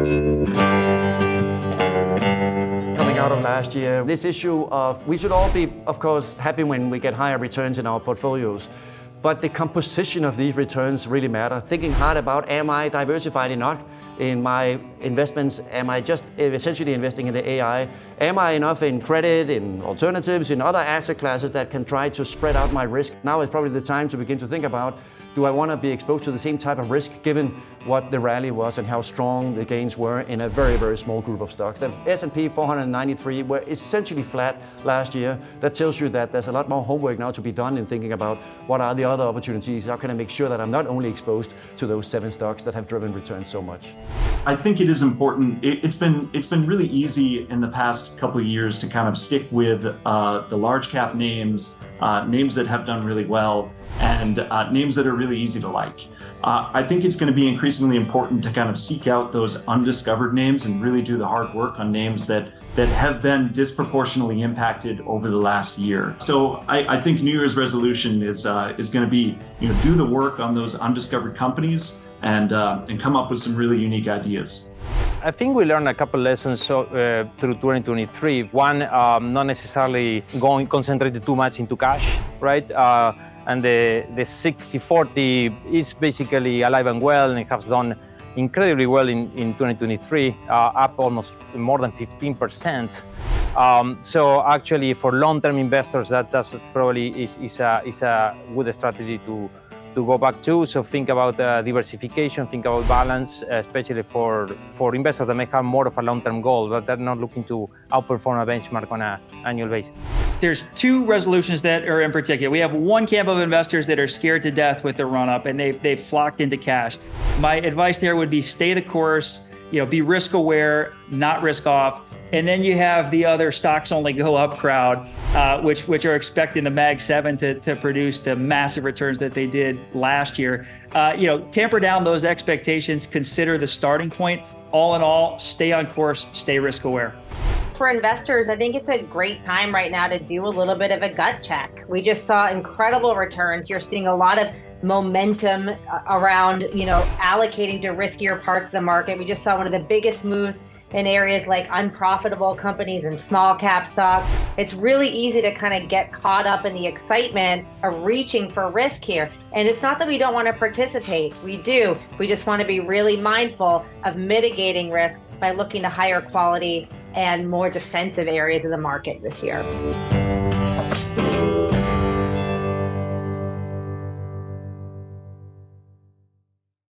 Coming out of last year, this issue of we should all be, of course, happy when we get higher returns in our portfolios. But the composition of these returns really matter. Thinking hard about, am I diversified enough in my investments? Am I just essentially investing in the AI? Am I enough in credit, in alternatives, in other asset classes that can try to spread out my risk? Now is probably the time to begin to think about, do I want to be exposed to the same type of risk given what the rally was and how strong the gains were in a very, very small group of stocks? The S&P 493 were essentially flat last year. That tells you that there's a lot more homework now to be done in thinking about what are the other opportunities. How can I make sure that I'm not only exposed to those 7 stocks that have driven returns so much? I think it is important. It's been really easy in the past couple of years to kind of stick with the large cap names, names that have done really well, and names that are really easy to like. I think it's going to be increasingly important to kind of seek out those undiscovered names and really do the hard work on names that have been disproportionately impacted over the last year. So I think New Year's resolution is going to be, do the work on those undiscovered companies and come up with some really unique ideas. I think we learned a couple lessons through 2023. One, not necessarily concentrated too much into cash, right? And the 60-40 is basically alive and well, and it has done incredibly well in 2023, up almost more than 15%. So actually, for long-term investors, that probably is a good strategy to go back to. So think about diversification, think about balance, especially for investors that may have more of a long-term goal, but they're not looking to outperform a benchmark on an annual basis. There's 2 resolutions that are in particular. We have one camp of investors that are scared to death with the run-up, and they've flocked into cash. My advice there would be stay the course, be risk aware, not risk off. And then you have the other stocks only go up crowd, which are expecting the Mag 7 to produce the massive returns that they did last year. Tamper down those expectations, consider the starting point. All in all, stay on course, stay risk aware. For investors, I think it's a great time right now to do a little bit of a gut check. We just saw incredible returns. You're seeing a lot of momentum around, allocating to riskier parts of the market. We just saw one of the biggest moves in areas like unprofitable companies and small cap stocks. It's really easy to kind of get caught up in the excitement of reaching for risk here. And it's not that we don't want to participate. We do. We just want to be really mindful of mitigating risk by looking to higher quality and more defensive areas of the market this year.